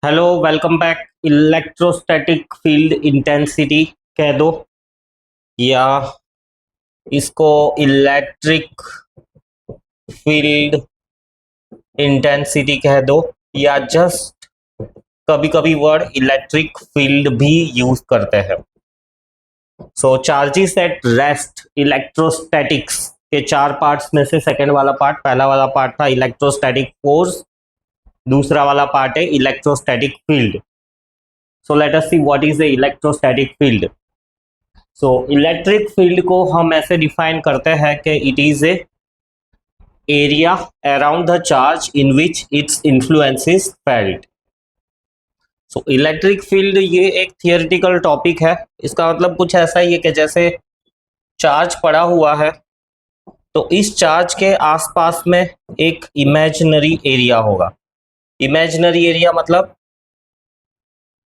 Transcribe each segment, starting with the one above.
Hello, welcome back. Electrostatic field intensity कह दो, या इसको इलेक्ट्रिक फील्ड इंटेंसिटी कह दो, या जस्ट कभी कभी वर्ड इलेक्ट्रिक फील्ड भी यूज करते हैं। सो चार्जेस एट रेस्ट इलेक्ट्रोस्टैटिक्स के चार पार्ट्स में से सेकंड वाला पार्ट, पहला वाला पार्ट था इलेक्ट्रोस्टैटिक फोर्स, दूसरा वाला पार्ट है electrostatic field. So let us see what is the electrostatic field. So electric field को हम ऐसे डिफाइन करते हैं कि it is a area around the charge in which its influence is felt. So electric field ये एक theoretical topic है। इसका मतलब कुछ ऐसा ही है कि जैसे चार्ज पड़ा हुआ है तो इस चार्ज के आसपास में एक इमेजिनरी एरिया होगा। इमेजिनरी एरिया मतलब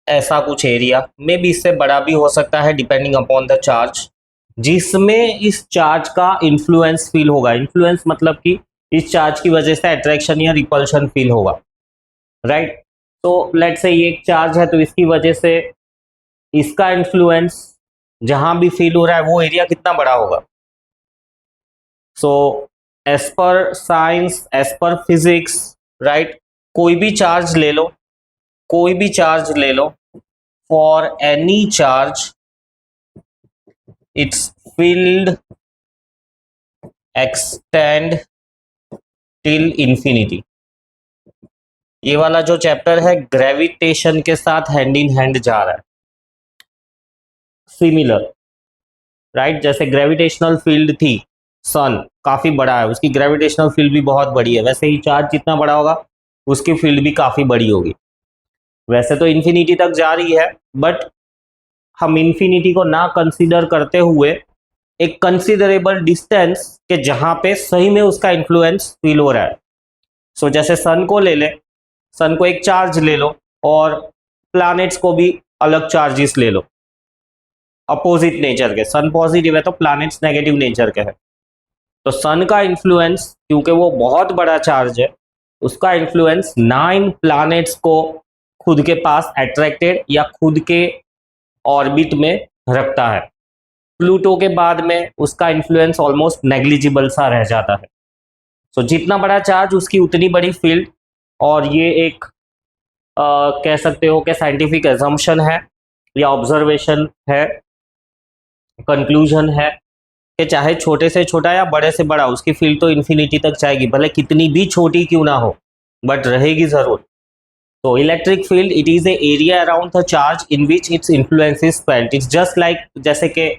ऐसा कुछ एरिया, मे बी इससे बड़ा भी हो सकता है डिपेंडिंग अपॉन द चार्ज, जिसमें इस चार्ज का इन्फ्लुएंस फील होगा। इन्फ्लुएंस मतलब कि इस चार्ज की वजह से अट्रैक्शन या रिपल्शन फील होगा, राइट। तो लेट्स से ये एक चार्ज है तो इसकी वजह से इसका इन्फ्लुएंस जहां भी फील हो रहा है वो एरिया कितना बड़ा होगा। So as per science, as per physics, right, कोई भी चार्ज ले लो, कोई भी चार्ज ले लो, for any charge its field extend till infinity। ये वाला जो चैप्टर है ग्रेविटेशन के साथ हैंड इन हैंड जा रहा है, सिमिलर, राइट। जैसे ग्रेविटेशनल फील्ड थी, सन काफी बड़ा है, उसकी ग्रेविटेशनल फील्ड भी बहुत बड़ी है, वैसे ही चार्ज जितना बड़ा होगा उसकी फील्ड भी काफी बड़ी होगी। वैसे तो इन्फिनिटी तक जा रही है, बट हम इन्फिनिटी को ना कंसीडर करते हुए एक कंसिडरेबल डिस्टेंस के जहां पे सही में उसका इन्फ्लुएंस फील हो रहा है। सो जैसे सन को ले ले, सन को एक चार्ज ले लो, और प्लैनेट्स को भी अलग चार्जेस ले लो अपोजिट नेचर के। सन पॉजिटिव है तो प्लैनेट्स नेगेटिव नेचर के हैं। तो सन का इन्फ्लुएंस, क्योंकि वो बहुत बड़ा चार्ज है, उसका इन्फ्लुएंस 9 प्लैनेट्स को खुद के पास अट्रैक्टेड या खुद के ऑर्बिट में रखता है। प्लूटो के बाद में उसका इन्फ्लुएंस ऑलमोस्ट नेग्लिजिबल सा रह जाता है। सो जितना बड़ा चार्ज उसकी उतनी बड़ी फील्ड। और ये एक कह सकते हो कि साइंटिफिक एजम्पशन है या ऑब्जर्वेशन है, कंक्लूजन है कि चाहे छोटे से छोटा या बड़े से बड़ा, उसकी फील्ड तो इन्फिनिटी तक जाएगी, भले कितनी भी छोटी क्यों ना हो, बट रहेगी जरूर। तो electric field it is a area around the charge in which its influence is felt. It's just like, जैसे कि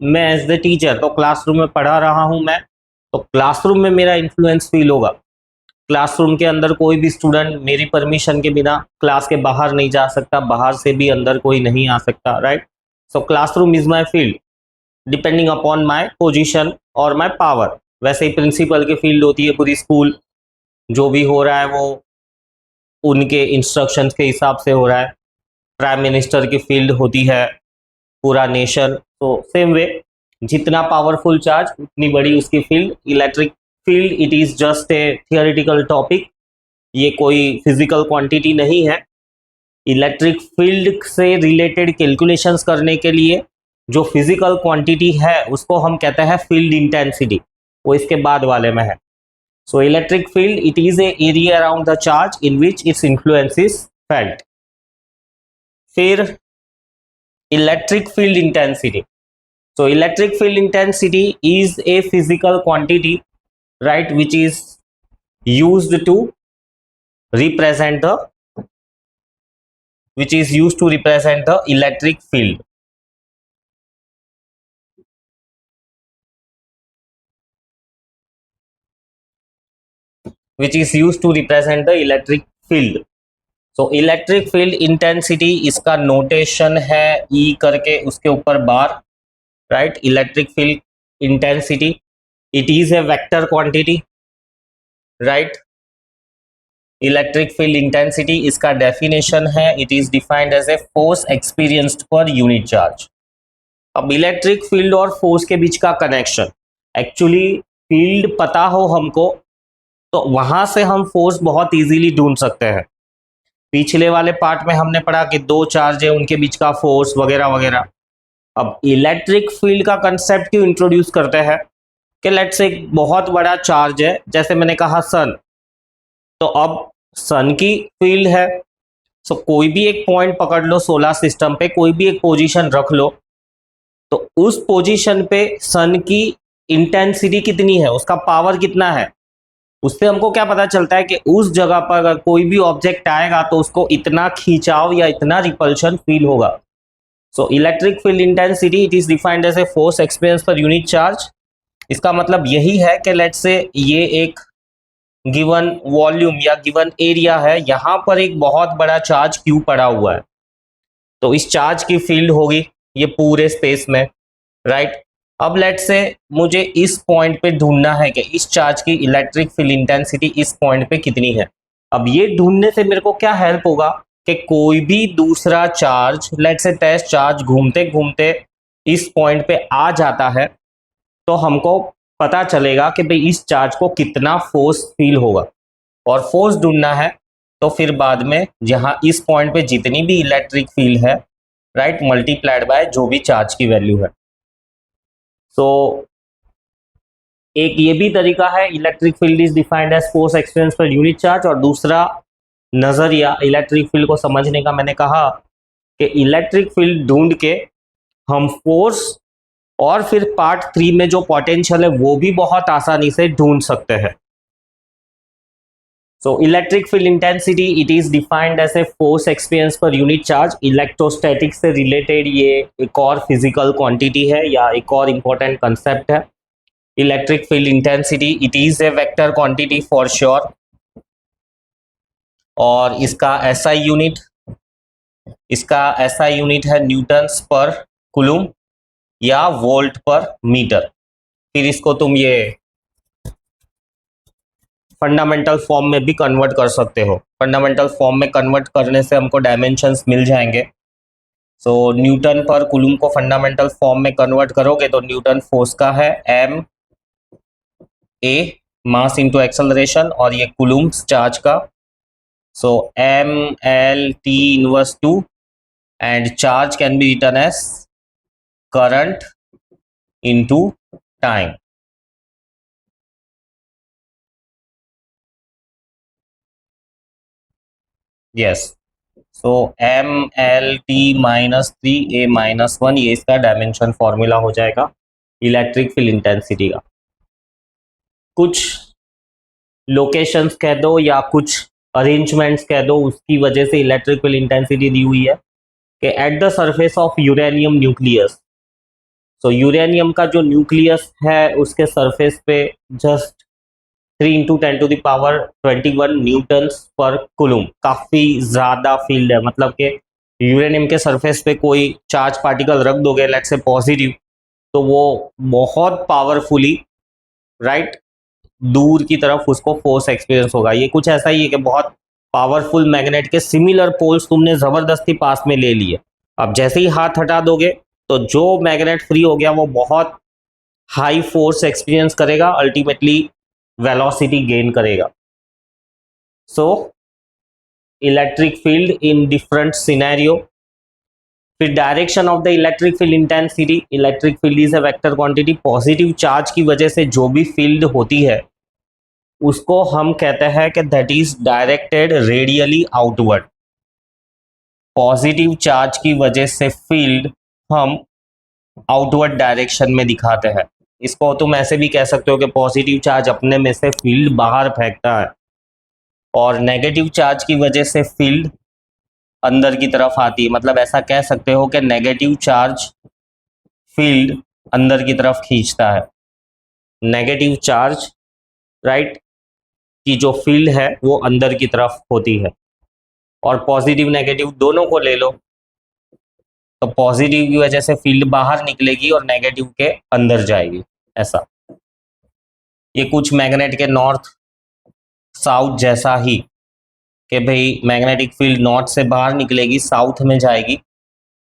मैं एज द टीचर तो क्लासरूम में पढ़ा रहा हूं मैं, तो क्लासरूम में मेरा इन्फ्लुएंस फील होगा। क्लासरूम के अंदर कोई भी स्टूडेंट मेरी परमिशन के बिना क्लास के बाहर नहीं जा सकता, बाहर से भी अंदर कोई नहीं आ सकता, right. So classroom is my field depending upon my position और माई पावर। वैसे ही प्रिंसिपल की फील्ड होती है पूरी स्कूल, जो भी हो रहा है वो उनके इंस्ट्रक्शंस के हिसाब से हो रहा है। प्राइम मिनिस्टर की फील्ड होती है पूरा नेशन। तो सेम वे, जितना पावरफुल चार्ज उतनी बड़ी उसकी field. Electric field it is just a theoretical topic, ये कोई फिजिकल क्वांटिटी नहीं है। इलेक्ट्रिक फील्ड से रिलेटेड कैलकुलेशंस करने के लिए जो फिजिकल क्वांटिटी है उसको हम कहते हैं फील्ड इंटेंसिटी, वो इसके बाद वाले में है। So electric field it is a area around the charge in which its influence is felt. फिर electric field intensity. So electric field intensity is a physical quantity, right, which is used to represent the electric field. Which is used to represent the electric field. So electric field intensity इसका notation है E करके उसके ऊपर बार, right. Electric field intensity it is a vector quantity, right. Electric field intensity इसका definition है, it is defined as a force experienced per unit charge. अब electric field और force के बीच का कनेक्शन, एक्चुअली फील्ड पता हो हमको तो वहां से हम फोर्स बहुत इजीली ढूंढ सकते हैं। पिछले वाले पार्ट में हमने पढ़ा कि दो चार्ज है, उनके बीच का फोर्स वगैरह वगैरह। अब इलेक्ट्रिक फील्ड का कंसेप्ट क्यों इंट्रोड्यूस करते हैं कि लेट्स से एक बहुत बड़ा चार्ज है, जैसे मैंने कहा सन, तो अब सन की फील्ड है। सो कोई भी एक पॉइंट पकड़ लो सोलर सिस्टम पे, कोई भी एक पोजीशन रख लो, तो उस पोजीशन पे सन की इंटेंसिटी कितनी है, उसका पावर कितना है, उससे हमको क्या पता चलता है कि उस जगह पर अगर कोई भी ऑब्जेक्ट आएगा तो उसको इतना खींचाव या इतना रिपल्शन फील होगा। So electric field intensity it is defined as a force experience per unit charge. इसका मतलब यही है कि लेट्स से ये एक गिवन वॉल्यूम या गिवन एरिया है, यहां पर एक बहुत बड़ा चार्ज क्यू पड़ा हुआ है, तो इस चार्ज की फील्ड होगी ये पूरे स्पेस में, राइट। अब लेट्स से मुझे इस पॉइंट पे ढूंढना है कि इस चार्ज की इलेक्ट्रिक फील्ड इंटेंसिटी इस पॉइंट पे कितनी है। अब ये ढूंढने से मेरे को क्या हेल्प होगा कि कोई भी दूसरा charge, let's say test charge घूमते घूमते इस पॉइंट पे आ जाता है, तो हमको पता चलेगा कि भाई इस चार्ज को कितना फोर्स फील होगा, और फोर्स ढूंढना है तो फिर बाद में जहां इस पॉइंट पे जितनी भी इलेक्ट्रिक फील्ड है, राइट, मल्टीप्लाइड बाय जो भी चार्ज की वैल्यू है। सो एक ये भी तरीका है, electric field is defined as force experience per unit charge. और दूसरा नजरिया इलेक्ट्रिक फील्ड को समझने का, मैंने कहा कि इलेक्ट्रिक फील्ड ढूंढ के हम फोर्स और फिर पार्ट 3 में जो पोटेंशियल है वो भी बहुत आसानी से ढूंढ सकते हैं। So electric field intensity it is defined as a force experience per unit charge। Electrostatic से रिलेटेड ये एक और फिजिकल क्वांटिटी है या एक और इम्पोर्टेंट कंसेप्ट है। Electric field intensity it is A vector quantity for sure, और इसका SI यूनिट है न्यूटन्स पर कूलम या वोल्ट पर मीटर। फिर इसको तुम ये फंडामेंटल फॉर्म में भी कन्वर्ट कर सकते हो। फंडामेंटल फॉर्म में कन्वर्ट करने से हमको डायमेंशंस मिल जाएंगे। सो न्यूटन पर कूलम को फंडामेंटल फॉर्म में कन्वर्ट करोगे तो न्यूटन फोर्स का है m a mass into acceleration, और ये कूलम चार्ज का, so m l t inverse 2, and charge can be written as current into time. Yes, so M L T minus 3 a minus 1, ये इसका dimension formula हो जाएगा electric field intensity का। कुछ locations कह दो या कुछ अरेंजमेंट्स कह दो, उसकी वजह से इलेक्ट्रिक फील्ड इंटेंसिटी दी हुई है कि at the surface of uranium nucleus, so uranium का जो न्यूक्लियस है उसके सरफेस पे जस्ट 3 इंटू 10⁻21 न्यूटन्स पर कूलम, काफ़ी ज़्यादा फील्ड है। मतलब कि यूरेनियम के सरफेस पे कोई चार्ज पार्टिकल रख दोगे लेट्स से पॉजिटिव, तो वो बहुत पावरफुली, राइट, दूर की तरफ उसको फोर्स एक्सपीरियंस होगा। ये कुछ ऐसा ही है कि बहुत पावरफुल मैग्नेट के सिमिलर पोल्स तुमने ज़बरदस्ती पास में ले लिए, अब जैसे ही हाथ हटा दोगे तो जो मैग्नेट फ्री हो गया वो बहुत हाई फोर्स एक्सपीरियंस करेगा, अल्टीमेटली वेलोसिटी गेन करेगा। So electric field in different scenario. फिर direction of the electric field intensity, electric field is a vector quantity. Positive charge की वजह से जो भी फील्ड होती है उसको हम कहते हैं कि that is directed radially outward. Positive charge की वजह से फील्ड हम आउटवर्ड डायरेक्शन में दिखाते हैं। इसको तुम ऐसे भी कह सकते हो कि पॉजिटिव चार्ज अपने में से फील्ड बाहर फेंकता है, और नेगेटिव चार्ज की वजह से फील्ड अंदर की तरफ आती है। मतलब ऐसा कह सकते हो कि नेगेटिव चार्ज फील्ड अंदर की तरफ खींचता है। नेगेटिव चार्ज, राइट, की जो फील्ड है वो अंदर की तरफ होती है, और पॉजिटिव नेगेटिव दोनों को ले लो तो पॉजिटिव की वजह से फील्ड बाहर निकलेगी और नेगेटिव के अंदर जाएगी। ऐसा ये कुछ मैग्नेट के नॉर्थ साउथ जैसा ही कि भाई मैग्नेटिक फील्ड नॉर्थ से बाहर निकलेगी, साउथ में जाएगी,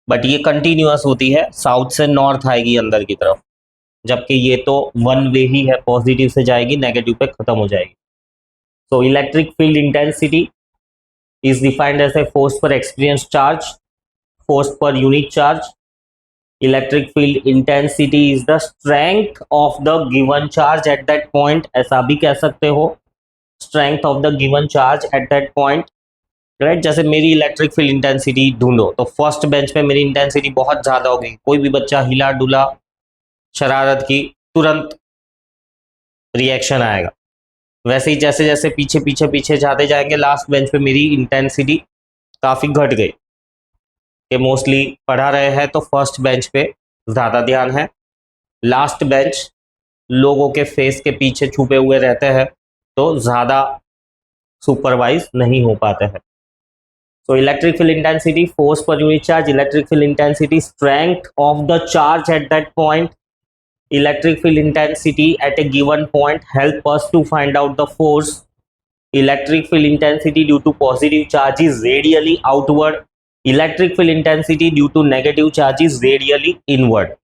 बट ये कंटिन्यूअस होती है, साउथ से नॉर्थ आएगी अंदर की तरफ, जबकि ये तो वन वे ही है, पॉजिटिव से जाएगी नेगेटिव पे खत्म हो जाएगी। सो electric field intensity is defined as a force per experienced charge, force per unit charge. Electric field intensity is the strength of the given charge at that point. ऐसा भी कह सकते हो, strength of the given charge at that point. Right, जैसे मेरी electric field intensity ढूंढो तो first bench पे मेरी इंटेंसिटी बहुत ज्यादा होगी, कोई भी बच्चा हिला डुला शरारत की तुरंत रिएक्शन आएगा। वैसे ही जैसे जैसे पीछे पीछे पीछे जाते जाएंगे, लास्ट बेंच पे मेरी इंटेंसिटी काफी घट गई। कि मोस्टली पढ़ा रहे हैं तो फर्स्ट बेंच पे ज्यादा ध्यान है, लास्ट बेंच लोगों के फेस के पीछे छुपे हुए रहते हैं तो ज्यादा सुपरवाइज नहीं हो पाते हैं। So electric field intensity, force per unit charge, electric field intensity, strength of the charge at that point, electric field intensity at a given point help us to find out the force. Electric field intensity due to positive charge is radially outward. Electric field intensity due to negative charge is radially inward.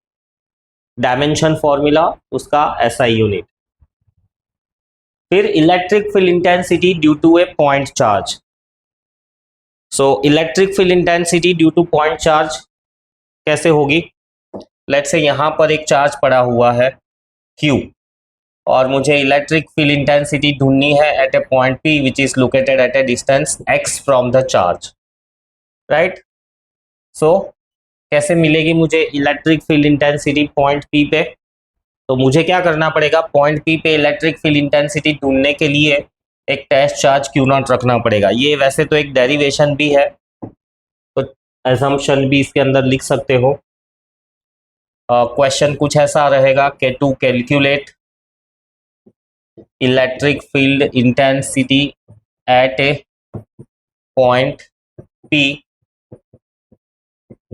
Dimension formula उसका SI unit. फिर electric field intensity due to a point charge. So electric field intensity due two point charge कैसे होगी? Let's say यहां पर एक charge पड़ा हुआ है Q और मुझे इलेक्ट्रिक फील्ड इंटेंसिटी ढूंढनी है at a point P which is located at a distance x from the charge, right. So कैसे मिलेगी मुझे electric field intensity point P पे? तो मुझे क्या करना पड़ेगा, पॉइंट P पे इलेक्ट्रिक फील्ड इंटेंसिटी ढूंढने के लिए एक टेस्ट चार्ज Q0 रखना पड़ेगा। ये वैसे तो एक डेरिवेशन भी है, तो असम्पशन भी इसके अंदर लिख सकते हो। क्वेश्चन कुछ ऐसा रहेगा कि to calculate electric field intensity at a point P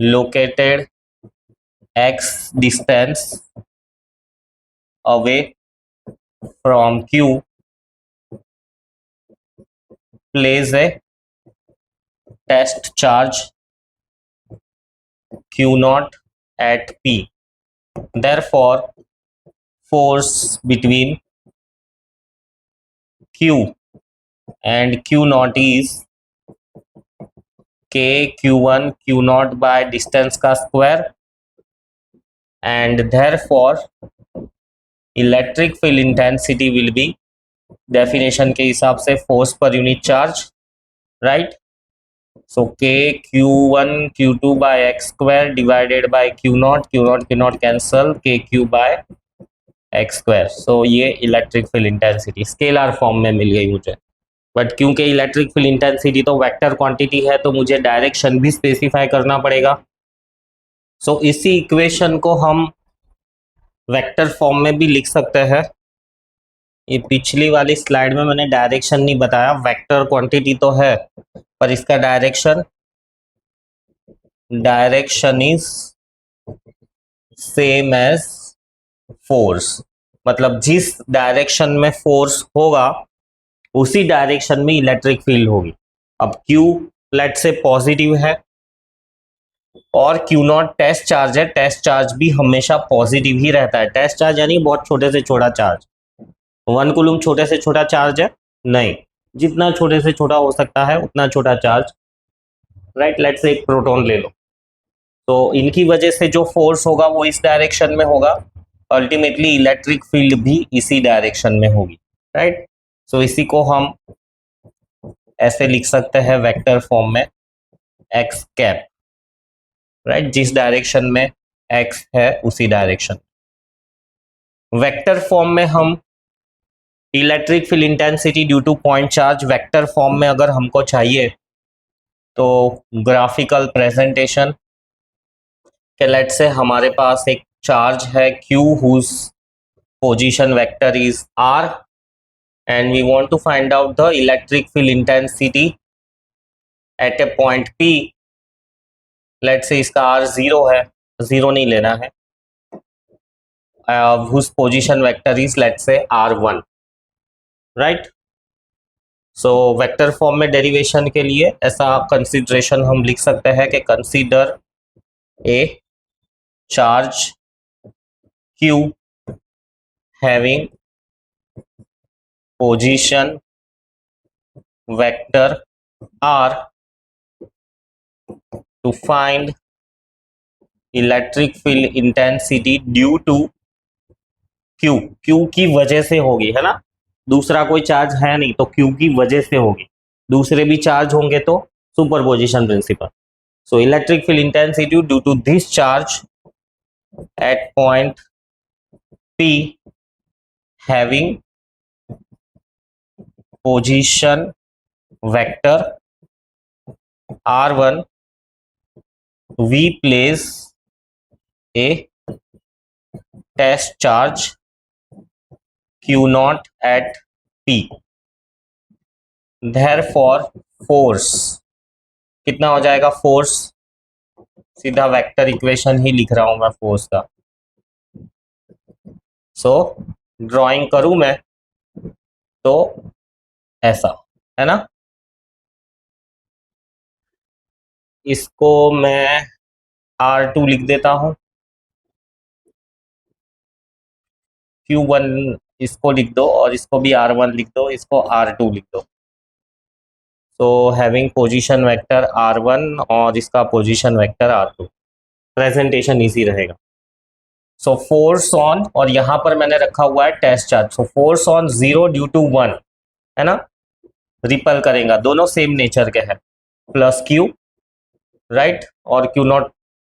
located x distance away from Q, place a test charge Q0 at P. Therefore, force between Q and Q0 is K Q1 Q0 by distance का square, and therefore electric field intensity will be definition के हिसाब से force per unit charge, right? So K Q1 Q2 by x square divided by Q0, Q0 cancel, KQ by x square. So ये electric field intensity scalar form में मिल गई मुझे। But क्योंकि electric field intensity तो vector quantity है तो मुझे direction भी स्पेसिफाई करना पड़ेगा। सो इसी इक्वेशन को हम वेक्टर फॉर्म में भी लिख सकते हैं। ये पिछली वाली स्लाइड में मैंने डायरेक्शन नहीं बताया, वेक्टर क्वांटिटी तो है पर इसका direction is same as force, मतलब जिस डायरेक्शन में फोर्स होगा उसी डायरेक्शन में इलेक्ट्रिक फील्ड होगी। अब Q लेट से पॉजिटिव है और Q0 टेस्ट चार्ज है, टेस्ट चार्ज भी हमेशा पॉजिटिव ही रहता है। टेस्ट चार्ज यानी बहुत छोटे से छोटा चार्ज, 1 कूलम छोटे से छोटा चार्ज है नहीं, जितना छोटे से छोटा हो सकता है उतना छोटा चार्ज, राइट। लेट से एक प्रोटॉन ले लो, तो इनकी वजह से जो फोर्स होगा वो इस डायरेक्शन में होगा, अल्टीमेटली इलेक्ट्रिक फील्ड भी इसी डायरेक्शन में होगी, राइट। सो इसी को हम ऐसे लिख सकते हैं वेक्टर फॉर्म में x कैप, राइट, जिस डायरेक्शन में x है उसी डायरेक्शन। वेक्टर फॉर्म में हम electric field intensity due two point charge vector form में अगर हमको चाहिए तो ग्राफिकल प्रेजेंटेशन के लेट से हमारे पास एक चार्ज है Q whose position vector is R and we want to find out the electric field intensity at a point P. Let say इसका R 0 है, 0 नहीं लेना है, whose position vector is let's say R1, right. So vector form में derivation के लिए ऐसा consideration हम लिख सकते हैं कि consider a charge Q having position vector R to find electric field intensity due to Q, Q की वजह से होगी, है ना, दूसरा कोई चार्ज है नहीं तो क्यू की वजह से होगी, दूसरे भी चार्ज होंगे तो superposition principle. So electric field intensity due to this charge at point P having position vector R1, we place a test charge Q naught at P, therefore force कितना हो जाएगा, फोर्स सीधा वेक्टर इक्वेशन ही लिख रहा हूं मैं force का। सो drawing करूं मैं तो ऐसा, है ना, इसको मैं R2 लिख देता हूं, Q1 इसको लिख दो और इसको भी R1 लिख दो, इसको R2 लिख दो। So having position vector R1 और इसका position vector R2, presentation easy रहेगा। सो फोर्स ऑन, और यहां पर मैंने रखा हुआ है test charge, so force on 0 due to 1, है ना, रिपल करेगा, दोनों सेम नेचर के हैं, प्लस क्यू, राइट, और क्यू नॉट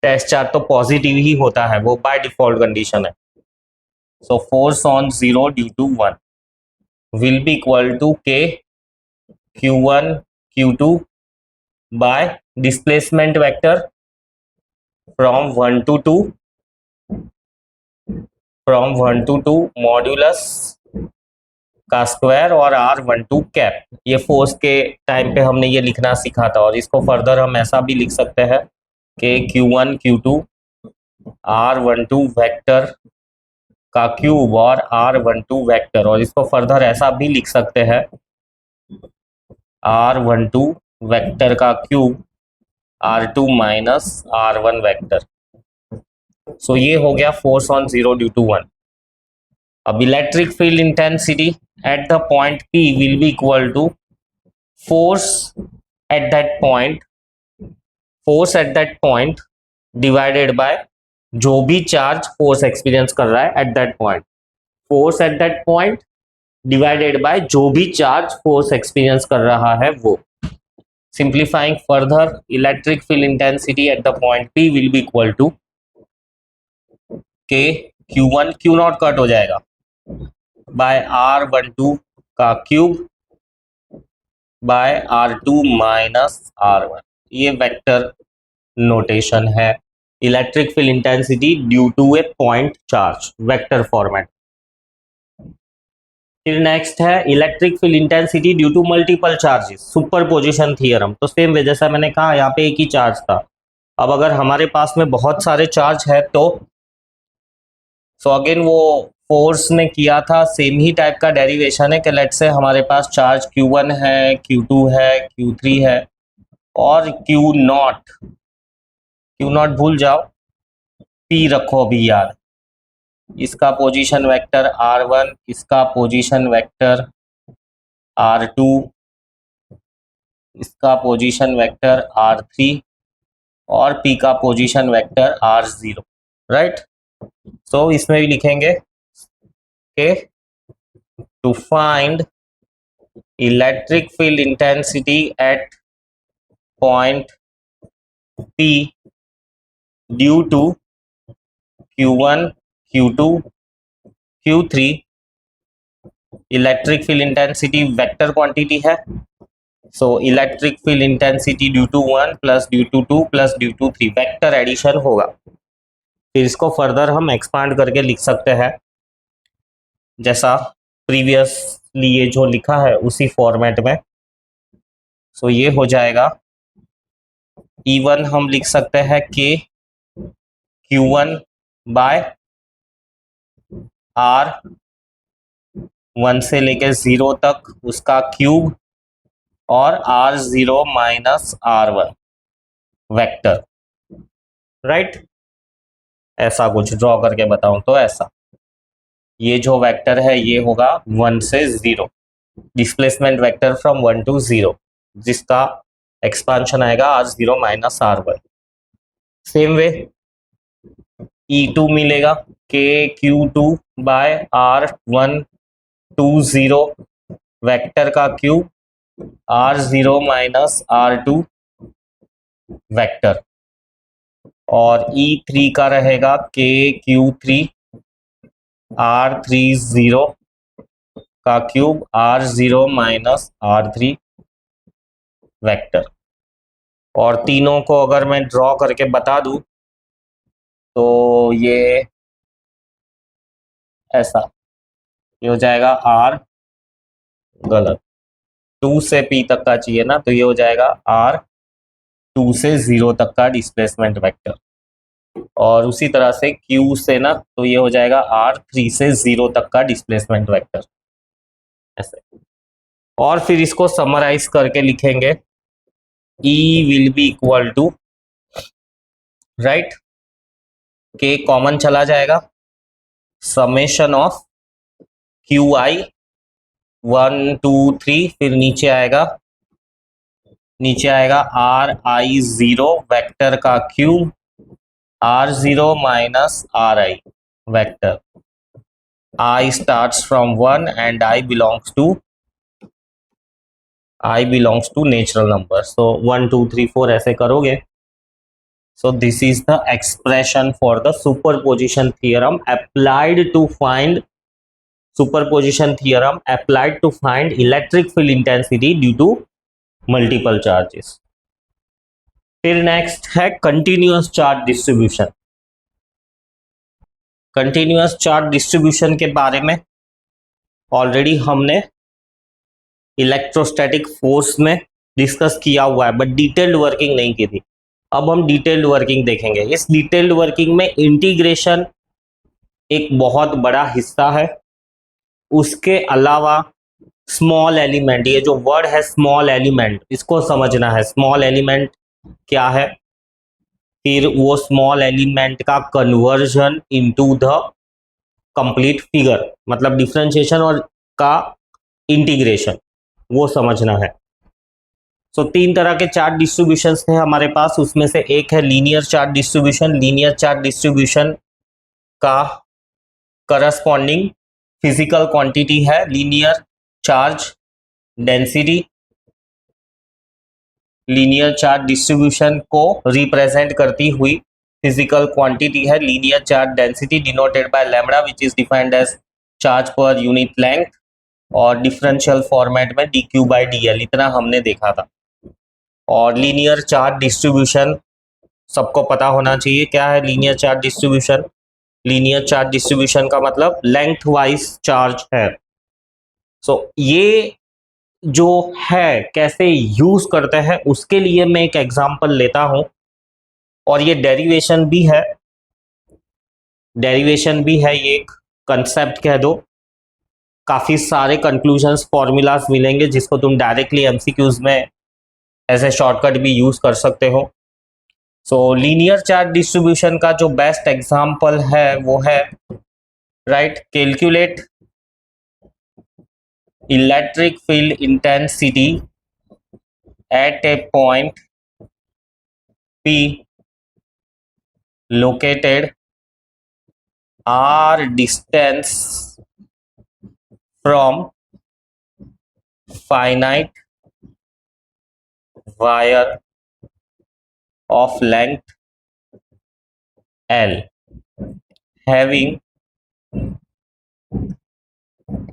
टेस्ट चार्ज तो पॉजिटिव ही होता है, वो बाय डिफॉल्ट कंडीशन है। So force on 0 due to 1 will be equal to K Q1 Q2 by displacement vector from 1 to 2 modulus का स्क्वायर और R12 कैप। ये फोर्स के टाइम पे हमने ये लिखना सीखा था, और इसको फर्दर हम ऐसा भी लिख सकते हैं कि Q1 Q2 R12 वेक्टर का क्यूब और R12 वेक्टर, और इसको फर्दर ऐसा भी लिख सकते हैं R12 वेक्टर का cube R2 minus R1 vector. सो ये हो गया फोर्स ऑन 0 ड्यू टू 1। अब electric field intensity at the point P will be equal to force at that point divided by जो भी चार्ज फोर्स एक्सपीरियंस कर रहा है at that point, force at that point divided by जो भी charge force experience कर रहा है वो। Simplifying further, electric field intensity at the point P will be equal to K Q1 Q not cut हो जाएगा बाय R12 का cube by R2 minus R1। ये वेक्टर नोटेशन है electric field intensity due to a point charge, vector format. फिर next है electric field intensity due to multiple charges, superposition theorem. तो same way जैसा मैंने कहा यहाँ पे एक ही चार्ज था, अब अगर हमारे पास में बहुत सारे चार्ज है तो सो अगेन वो फोर्स ने किया था सेम ही टाइप का डेरिवेशन है कि लेट्स से हमारे पास चार्ज Q1 है, Q2 है, Q3 है और Q नॉट भूल जाओ, P रखो अभी याद, इसका पोजीशन वेक्टर R1, इसका पोजीशन वेक्टर R2, इसका पोजीशन वेक्टर R3 और P का पोजीशन वेक्टर R0, राइट। सो इसमें भी लिखेंगे कि to find electric field intensity at point P due to Q1 Q2 Q3, electric field intensity vector quantity है, so electric field intensity due to 1 plus due to 2 plus due to 3 vector addition होगा। फिर इसको further हम expand करके लिख सकते हैं जैसा प्रीवियसली ये जो लिखा है उसी फॉर्मेट में। सो ये हो जाएगा E1 हम लिख सकते हैं के Q1 बाय R1 से लेके 0 तक उसका क्यूब और R0 minus R1 vector, right. ऐसा कुछ ड्रॉ करके बताऊं तो ऐसा, ये जो वेक्टर है ये होगा 1 से 0, डिस्प्लेसमेंट वेक्टर फ्रॉम 1 to 0, जिसका एक्सपांशन आएगा R0 minus R1। Same way E2 मिलेगा KQ2 बाय R120 वेक्टर का cube R0 minus R2 vector, और E3 का रहेगा KQ3 R30 का cube R0 minus R3 vector. और तीनों को अगर मैं ड्रॉ करके बता दूं तो ये ऐसा, ये हो जाएगा R, गलत, 2 से P तक का चाहिए ना, तो ये हो जाएगा R2 से 0 तक का डिस्प्लेसमेंट वेक्टर, और उसी तरह से Q से ना, तो ये हो जाएगा R3 से 0 तक का डिस्प्लेसमेंट वेक्टर, ऐसे। और फिर इसको समराइज करके लिखेंगे, E will be equal to, right, K common चला जाएगा, समेशन ऑफ QI 1 2 3, फिर नीचे आएगा RI0 वेक्टर का cube R0 minus RI vector. I starts from 1 and I belongs to natural number. So 1 2 3 4 ऐसे करोगे. So this is the expression for the superposition theorem applied to find electric field intensity due to multiple charges. फिर next है continuous charge distribution. Continuous charge distribution के बारे में already हमने electrostatic force में discuss किया हुआ है, बट डिटेल्ड वर्किंग नहीं की थी। अब हम डिटेल्ड वर्किंग देखेंगे। इस डिटेल्ड वर्किंग में इंटीग्रेशन एक बहुत बड़ा हिस्सा है, उसके अलावा स्मॉल एलिमेंट, ये जो वर्ड है स्मॉल एलिमेंट, इसको समझना है स्मॉल एलिमेंट क्या है, फिर वो स्मॉल एलिमेंट का conversion into the complete figure, मतलब डिफरेंशिएशन और का इंटीग्रेशन, वो समझना है। सो तीन तरह के चार्ज डिस्ट्रीब्यूशन थे हमारे पास, उसमें से एक है linear charge distribution. Linear charge distribution का करस्पॉन्डिंग फिजिकल क्वांटिटी है linear charge density. Linear charge distribution को रिप्रेजेंट करती हुई फिजिकल क्वांटिटी है linear charge density, denoted by lambda, which is defined as charge per unit length, और differential format में dq by dl, इतना हमने देखा था। और लीनियर चार्ज डिस्ट्रीब्यूशन सबको पता होना चाहिए, क्या है linear charge distribution. Linear charge distribution का मतलब लेंथ वाइज चार्ज है। सो ये जो है कैसे यूज करते हैं उसके लिए मैं एक एग्जांपल लेता हूं, और ये डेरिवेशन भी है, ये एक कंसेप्ट कह दो। काफी सारे कंक्लूजन्स फॉर्मूलाज मिलेंगे जिसको तुम डायरेक्टली एमसीक्यूज में एज ए शॉर्टकट भी यूज कर सकते हो। सो लीनियर चार्ज डिस्ट्रीब्यूशन का जो बेस्ट एग्जांपल है वो है, right, calculate electric field intensity at a point P located R distance from finite wire of length L having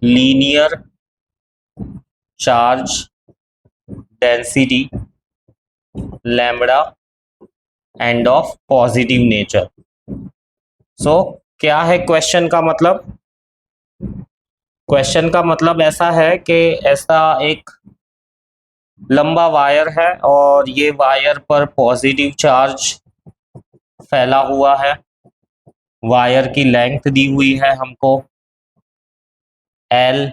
linear charge density lambda and of positive nature. So क्या है question का मतलब? Question का मतलब ऐसा है कि ऐसा एक लंबा वायर है और ये वायर पर पॉजिटिव चार्ज फैला हुआ है, वायर की लेंथ दी हुई है हमको L,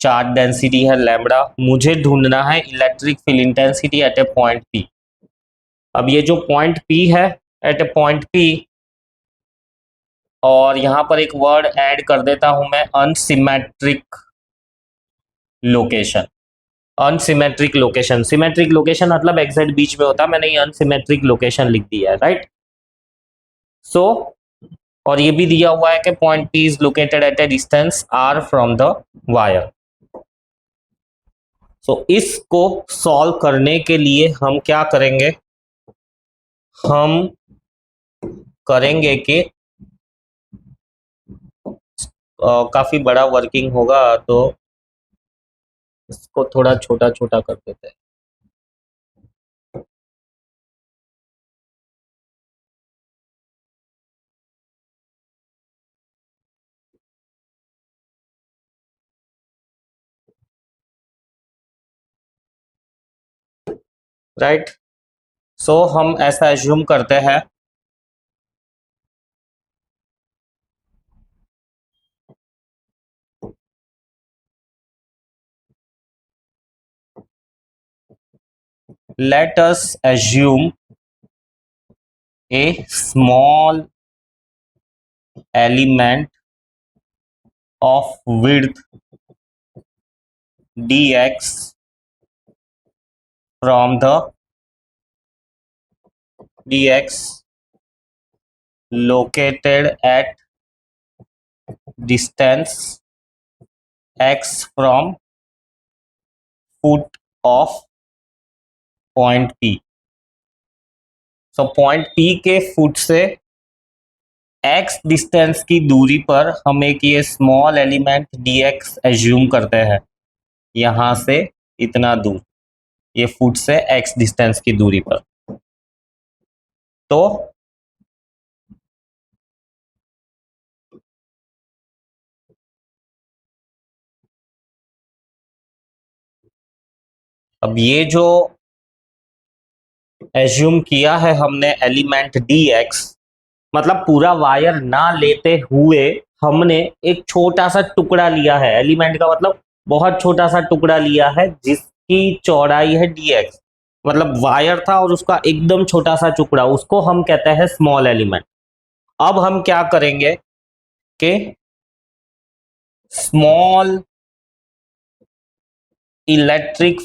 चार्ज डेंसिटी है लैम्बडा, मुझे ढूंढना है electric field intensity at a point P। अब ये जो पॉइंट P है, एट ए पॉइंट P, और यहां पर एक वर्ड ऐड कर देता हूं मैं, unsymmetric location. Unsymmetric location, symmetric location मतलब एग्जैक्ट बीच में होता, मैंने ये अनसिमेट्रिक लोकेशन लिख दिया है, राइट। सो और ये भी दिया हुआ है कि point P is located at a distance R from the wire. So इसको सॉल्व करने के लिए हम क्या करेंगे, हम करेंगे कि काफी बड़ा वर्किंग होगा तो इसको थोड़ा छोटा छोटा कर देते हैं। राइट, सो हम ऐसा एज्यूम करते हैं let us assume a small element of width dx from the dx located at distance x from foot of point P। So point P के फुट से x डिस्टेंस की दूरी पर हम एक ये स्मॉल एलिमेंट dx एज्यूम करते हैं, यहां से इतना दूर, ये फुट से x डिस्टेंस की दूरी पर। तो अब ये जो एज्यूम किया है हमने एलिमेंट dx, मतलब पूरा वायर ना लेते हुए हमने एक छोटा सा टुकड़ा लिया है, एलिमेंट का मतलब बहुत छोटा सा टुकड़ा लिया है जिसकी चौड़ाई है dx, मतलब वायर था और उसका एकदम छोटा सा टुकड़ा, उसको हम कहते हैं स्मॉल एलिमेंट। अब हम क्या करेंगे कि small electric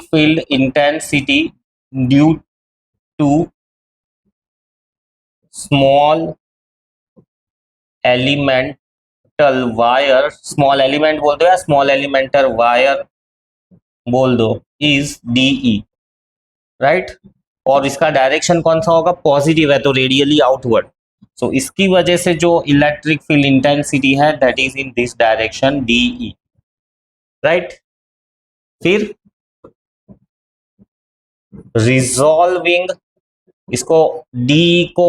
field intensity due to small elemental wire, small element बोल दो या स्मॉल एलिमेंटल वायर बोल दो, इज DE, राइट। और इसका डायरेक्शन कौन सा होगा, पॉजिटिव है तो रेडियली आउटवर्ड। सो इसकी वजह से जो इलेक्ट्रिक फील्ड इंटेंसिटी है that is in this direction DE, right. फिर रिजॉल्विंग, इसको DE को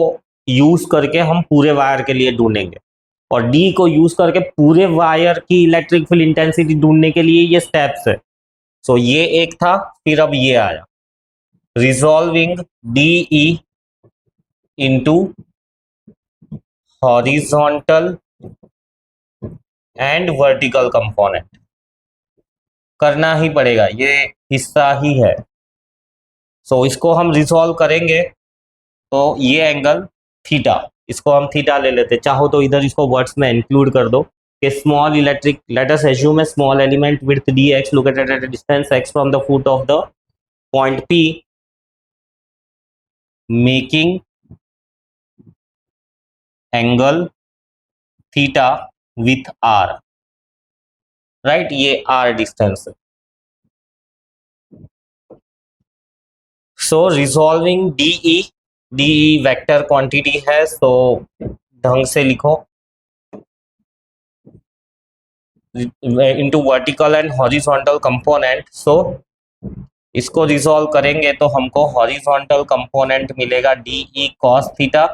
यूज करके हम पूरे वायर के लिए ढूंढेंगे, और D को यूज करके पूरे वायर की इलेक्ट्रिक फील्ड इंटेंसिटी ढूंढने के लिए ये स्टेप्स है। सो ये एक था, फिर अब ये आया resolving DE into horizontal and vertical component, करना ही पड़ेगा, ये हिस्सा ही है। सो इसको हम रिजॉल्व करेंगे तो ये एंगल थीटा, इसको हम थीटा ले लेते, चाहो तो इधर इसको वर्ड्स में इंक्लूड कर दो कि small electric, let us assume a small element with dx located at a distance x from the foot of the point P making angle theta with r, right, ये r डिस्टेंस है। So resolving DE vector quantity है, so ढंग से लिखो into vertical and horizontal component. So इसको resolve करेंगे तो हमको हॉरिजॉन्टल कंपोनेंट मिलेगा DE cos theta,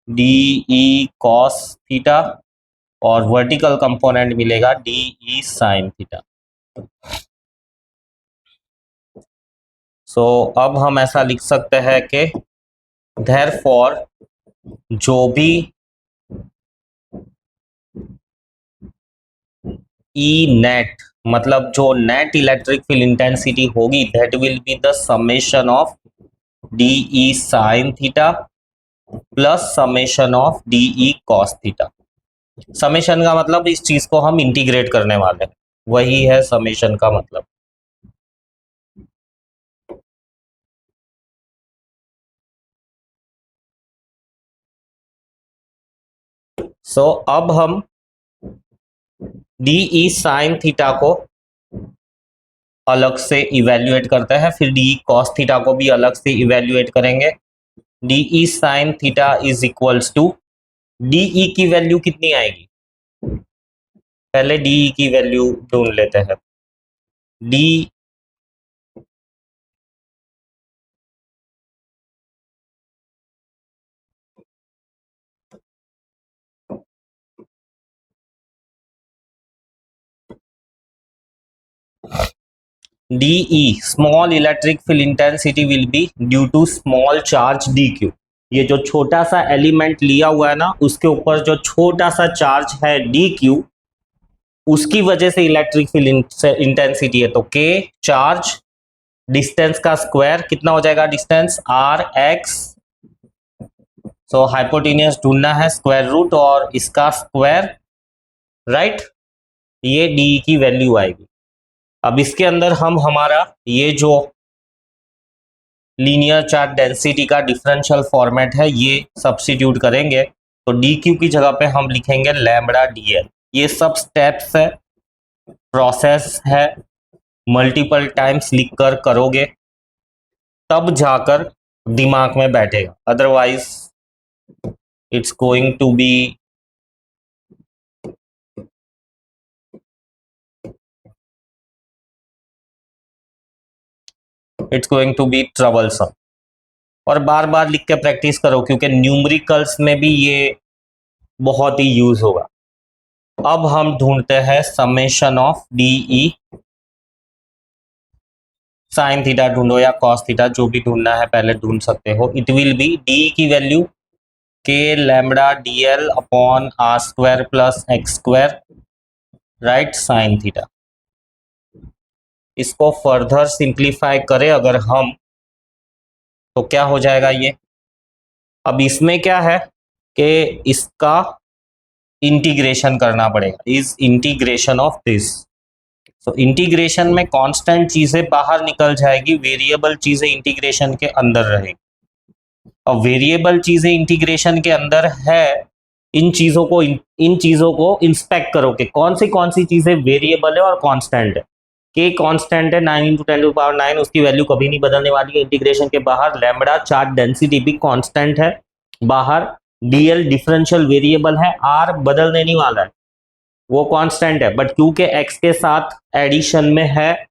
DE cos theta, और वर्टिकल कंपोनेंट मिलेगा DE sin थीटा। सो अब हम ऐसा लिख सकते हैं कि देयरफॉर जो भी E नेट, मतलब जो नेट इलेक्ट्रिक फील्ड इंटेंसिटी होगी that will be the summation of DE sin theta plus summation of D E cos theta. Summation का मतलब इस चीज को हम इंटीग्रेट करने वाले हैं, वही है समेशन का मतलब। सो अब हम डी ई साइन थीटा को अलग से इवेल्युएट करते हैं, फिर डी ई कॉस थीटा को भी अलग से इवेल्युएट करेंगे। D E sine theta is equals to, D E की वैल्यू कितनी आएगी, पहले डी ई की वैल्यू ढूंढ लेते हैं। D DE small electric field intensity will be due to small charge DQ। ये जो छोटा सा एलिमेंट लिया हुआ है ना, उसके ऊपर जो छोटा सा चार्ज है DQ, उसकी वजह से इलेक्ट्रिक फील्ड इंटेंसिटी है। तो K चार्ज, डिस्टेंस का स्क्वायर कितना हो जाएगा, डिस्टेंस RX, सो हाइपोटेनियस ढूंढना है स्क्वायर रूट और इसका स्क्वायर, राइट। ये डी की वैल्यू आएगी। अब इसके अंदर हम हमारा ये जो लीनियर चार्ज डेंसिटी का डिफरेंशियल फॉर्मेट है ये सब्स्टिट्यूट करेंगे, तो डी क्यू की जगह पे हम लिखेंगे लैम्बडा डी एल। ये सब स्टेप्स है, प्रोसेस है, मल्टीपल टाइम्स लिखकर करोगे तब जाकर दिमाग में बैठेगा, otherwise it's going to be troublesome. और बार बार लिख के प्रैक्टिस करो, क्योंकि न्यूमेरिकल्स में भी ये बहुत ही यूज होगा। अब हम ढूंढते हैं summation of D E sine theta, ढूंढो या कॉस थीटा, जो भी ढूंढना है पहले ढूंढ सकते हो। इट विल बी डी की value K lambda D L upon R square plus X square, right, sine theta. इसको फर्दर सिंप्लीफाई करें अगर हम, तो क्या हो जाएगा ये। अब इसमें क्या है कि इसका इंटीग्रेशन करना पड़ेगा, इज इंटीग्रेशन ऑफ दिस। तो इंटीग्रेशन में कांस्टेंट चीजें बाहर निकल जाएगी, वेरिएबल चीजें इंटीग्रेशन के अंदर रहेगी। और वेरिएबल चीजें इंटीग्रेशन के अंदर है, इन चीजों को इंस्पेक्ट करो कि कौन सी चीजें वेरिएबल है और कांस्टेंट है। के कांस्टेंट है 9 × 10⁹, उसकी वैल्यू कभी नहीं बदलने वाली है इंटीग्रेशन के बाहर। लैम्बडा चार्ज डेंसिटी भी कांस्टेंट है बाहर। डीएल डिफरेंशियल वेरिएबल है, आर बदलने नहीं वाला है, वो कांस्टेंट है, बट क्योंकि एक्स के साथ एडिशन में है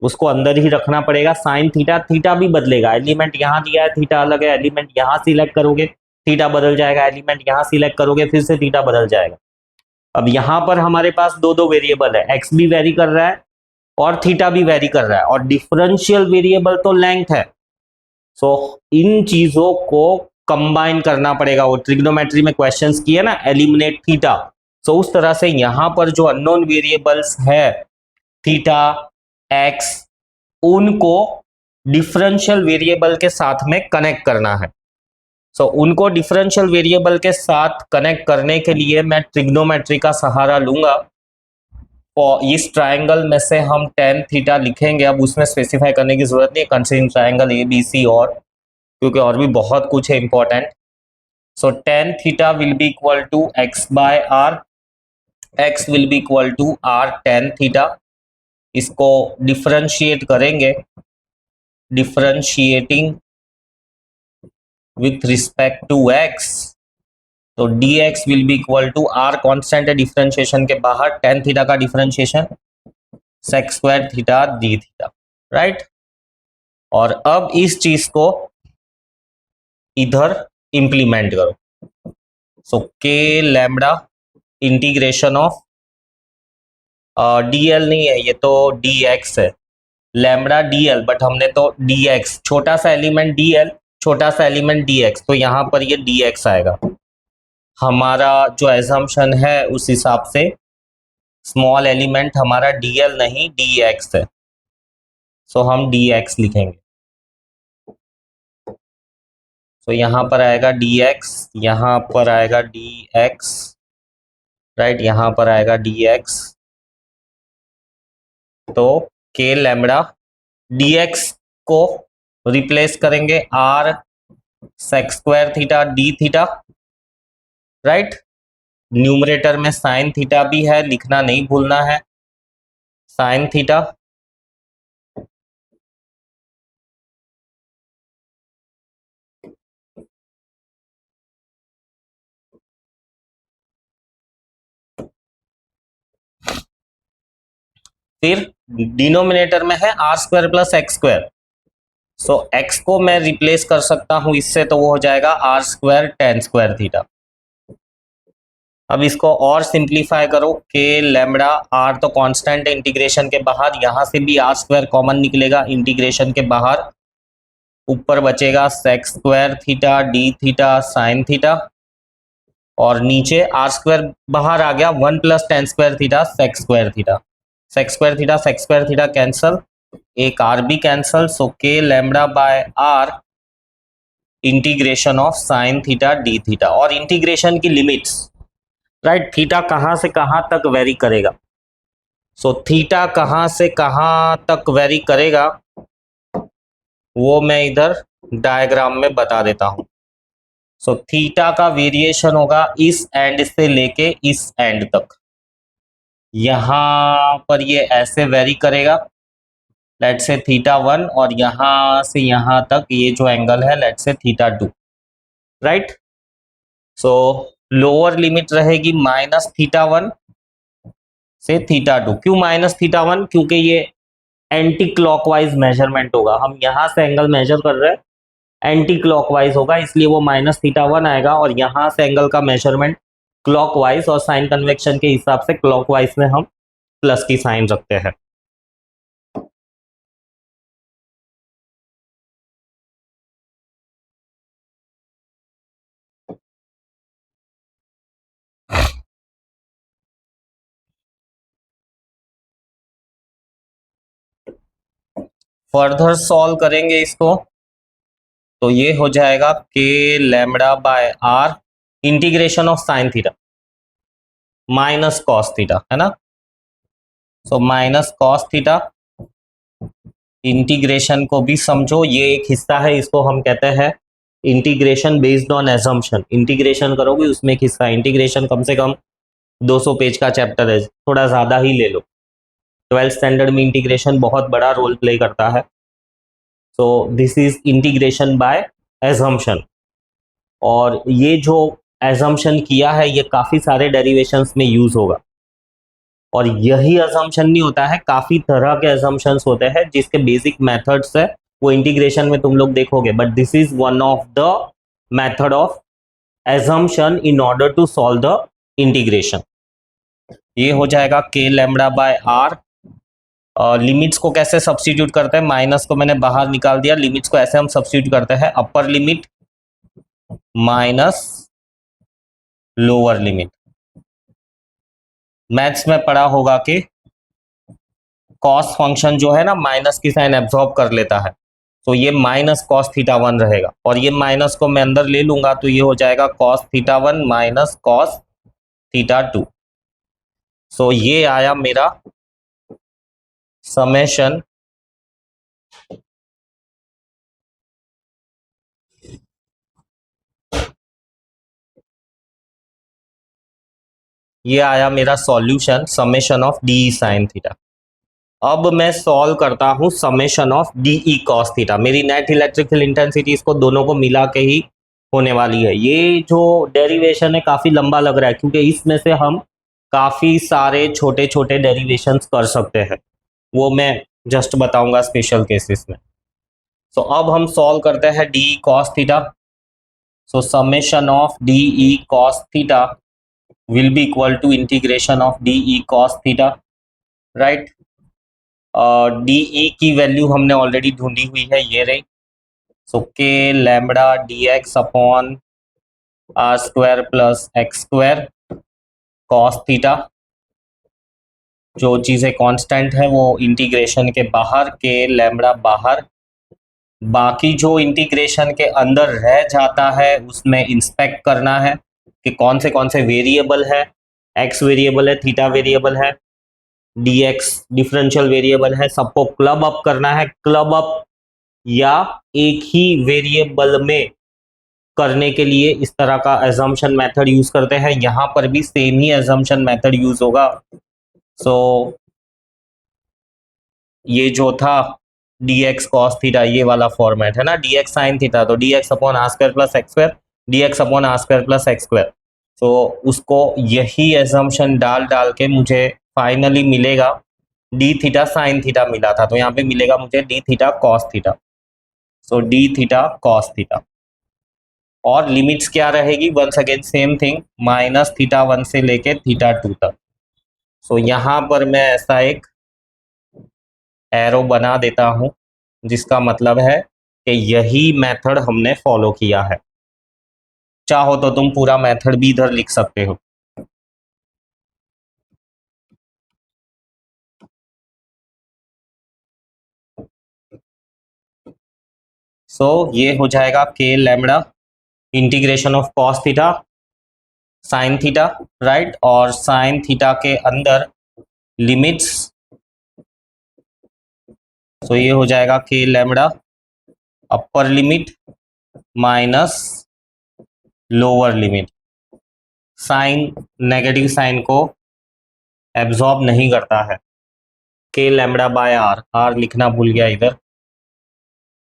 उसको अंदर ही रखना पड़ेगा। साइन थीटा, थीटा भी बदलेगा, एलिमेंट यहाँ दिया है थीटा अलग है, एलिमेंट यहाँ सिलेक्ट करोगे थीटा बदल जाएगा, एलिमेंट यहाँ सिलेक्ट करोगे फिर से थीटा बदल जाएगा। अब यहाँ पर हमारे पास दो वेरिएबल है, एक्स भी वेरी कर रहा है और थीटा भी वेरी कर रहा है, और डिफरेंशियल वेरिएबल तो लेंथ है। सो इन चीजों को कंबाइन करना पड़ेगा। वो ट्रिग्नोमेट्री में क्वेश्चंस किए ना, एलिमिनेट थीटा। सो उस तरह से यहां पर जो अननोन वेरिएबल्स है थीटा, एक्स, उनको डिफरेंशियल वेरिएबल के साथ में कनेक्ट करना है। सो उनको डिफरेंशियल वेरिएबल के साथ कनेक्ट करने के लिए मैं ट्रिग्नोमेट्री का सहारा लूंगा। और इस ट्राइंगल में से हम tan थीटा लिखेंगे। अब उसमें स्पेसिफाई करने की जरूरत नहीं है, considering triangle A B C, और क्योंकि और भी बहुत कुछ है important. So tan theta will be equal to X by R, X will be equal to R tan theta. इसको डिफरेंशिएट करेंगे, differentiating with respect to X, तो dx will be equal to R constant है differentiation के बाहर, tan theta का differentiation sec square theta d theta, right. और अब इस चीज को इधर इंप्लीमेंट करो। सो K lambda integration of dl नहीं है, ये तो dx है, लैम्बडा dl, बट हमने तो dx, छोटा सा एलिमेंट dl, छोटा सा एलिमेंट dx, तो यहां पर ये dx आएगा। हमारा जो एजम्पशन है उस हिसाब से स्मॉल एलिमेंट हमारा dl नहीं dx है, सो हम dx लिखेंगे। तो यहाँ पर आएगा dx, यहाँ पर आएगा dx, राइट, यहाँ पर आएगा dx। तो k लैम्बडा dx को रिप्लेस करेंगे r sec square theta d theta, right. Numerator में साइन थीटा भी है, लिखना नहीं भूलना है, साइन थीटा। फिर डिनोमिनेटर में है R square plus X square, so X को मैं रिप्लेस कर सकता हूं इससे, तो वो हो जाएगा R square tan square theta. अब इसको और सिंप्लीफाई करो, के लैम्बडा आर तो कांस्टेंट है इंटीग्रेशन के बाहर, यहां से भी आर स्क्वायर कॉमन निकलेगा इंटीग्रेशन के बाहर, ऊपर बचेगा sec square theta D theta sine theta, और नीचे आर स्क्वायर बाहर आ गया, 1 plus tan square theta sec square theta, sec square theta cancel, एक आर भी cancel, so K lambda by R integration of sine theta D theta. और integration की limits, right, theta कहां से कहां तक वेरी करेगा, सो थीटा कहां से कहां तक वेरी करेगा वो मैं इधर डायग्राम में बता देता हूं। सो थीटा का वेरिएशन होगा इस एंड से लेके इस एंड तक, यहां पर ये ऐसे वेरी करेगा, लेट से थीटा 1, और यहां से यहां तक ये जो एंगल है लेट से थीटा 2, राइट। सो लोअर लिमिट रहेगी माइनस थीटा 1 से थीटा 2। क्यों माइनस थीटा 1? क्योंकि ये एंटी क्लॉकवाइज मेजरमेंट होगा, हम यहां से एंगल मेजर कर रहे हैं, एंटी क्लॉकवाइज होगा, इसलिए वो माइनस थीटा 1 आएगा, और यहां से एंगल का मेजरमेंट क्लॉकवाइज, और साइन कन्वेक्शन के हिसाब से क्लॉकवाइज में हम प्लस की साइन रखते हैं। फर्दर सॉल्व करेंगे इसको, तो ये हो जाएगा K lambda by R integration of sine theta minus cos theta, है ना। So minus cos theta, integration को भी समझो, ये एक हिस्सा है, इसको हम कहते हैं integration based on assumption. Integration करोगे उसमें एक हिस्सा, इंटीग्रेशन कम से कम 200 पेज का चैप्टर है, थोड़ा ज़्यादा ही ले लो। 12th स्टैंडर्ड में इंटीग्रेशन बहुत बड़ा रोल प्ले करता है। So this is integration by assumption, और ये जो एजम्पशन किया है ये काफ़ी सारे डेरिवेशंस में यूज होगा। और यही असम्पशन नहीं होता है, काफी तरह के असम्पशंस होते हैं जिसके बेसिक मेथड्स है, वो इंटीग्रेशन में तुम लोग देखोगे, but this is one of the method of assumption in order to solve the integration. ये हो जाएगा K lambda by are. Limits को कैसे सब्स्टिट्यूट करते हैं, माइनस को मैंने बाहर निकाल दिया, लिमिट्स को ऐसे हम सब्स्टिट्यूट करते हैं, अपर limit minus lower limit. Maths में पढ़ा होगा कि कॉस फंक्शन जो है ना माइनस की साइन एब्जॉर्ब कर लेता है, तो ये माइनस कॉस थीटा 1 रहेगा, और ये माइनस को मैं अंदर ले लूंगा तो ये हो जाएगा cos theta 1 minus cos theta 2। सो ये आया मेरा समेशन ये आया मेरा solution, summation of D sine theta. अब मैं सॉल्व करता हूं summation of D E cos theta. मेरी नेट इलेक्ट्रिकल इंटेंसिटी इसको दोनों को मिला के ही होने वाली है। ये जो डेरिवेशन है काफ़ी लंबा लग रहा है क्योंकि इसमें से हम काफ़ी सारे छोटे छोटे डेरिवेशंस कर सकते हैं, वो मैं जस्ट बताऊंगा स्पेशल केसेस में। सो अब हम सॉल्व करते हैं D E cos theta. So summation of D E cos theta will be equal to integration of D E cos theta, right. D E की वैल्यू हमने ऑलरेडी ढूंढी हुई है, ये रही। So K lambda D X upon R square plus X square cos theta, जो चीज़ें constant है वो इंटीग्रेशन के बाहर, के लैम्बडा बाहर बाकी जो इंटीग्रेशन के अंदर रह जाता है उसमें इंस्पेक्ट करना है कि कौन से वेरिएबल है, एक्स वेरिएबल है, थीटा वेरिएबल है, dx डिफरेंशियल वेरिएबल है, सबको क्लब अप करना है। क्लब अप या एक ही वेरिएबल में करने के लिए इस तरह का एजम्पशन मेथड यूज करते हैं। यहां पर भी सेम ही एजम्पशन मेथड यूज होगा। सो ये जो था dx cos थीटा, ये वाला फॉर्मेट है ना, dx sin थीटा, तो dx upon R square plus X square, dx upon R square plus X square. तो उसको यही एजम्पशन डाल डाल के मुझे फाइनली मिलेगा डी थीटा साइन थीटा मिला था, तो यहाँ पे मिलेगा मुझे D theta cos theta. So D theta cos theta, और लिमिट्स क्या रहेगी, once again same thing, minus theta one से लेके थीटा टू तक। सो यहाँ पर मैं ऐसा एक एरो बना देता हूं जिसका मतलब है कि यही मेथड हमने फॉलो किया है। चाहो तो तुम पूरा मेथड भी इधर लिख सकते हो। सो ये हो जाएगा K lambda integration of cos theta sine theta, right, और साइन थीटा के अंदर लिमिट्स, सो ये हो जाएगा K lambda upper limit minus lower limit. Sine negative sine को एब्जॉर्ब नहीं करता है। के लैम्बडा बाय आर, आर लिखना भूल गया इधर,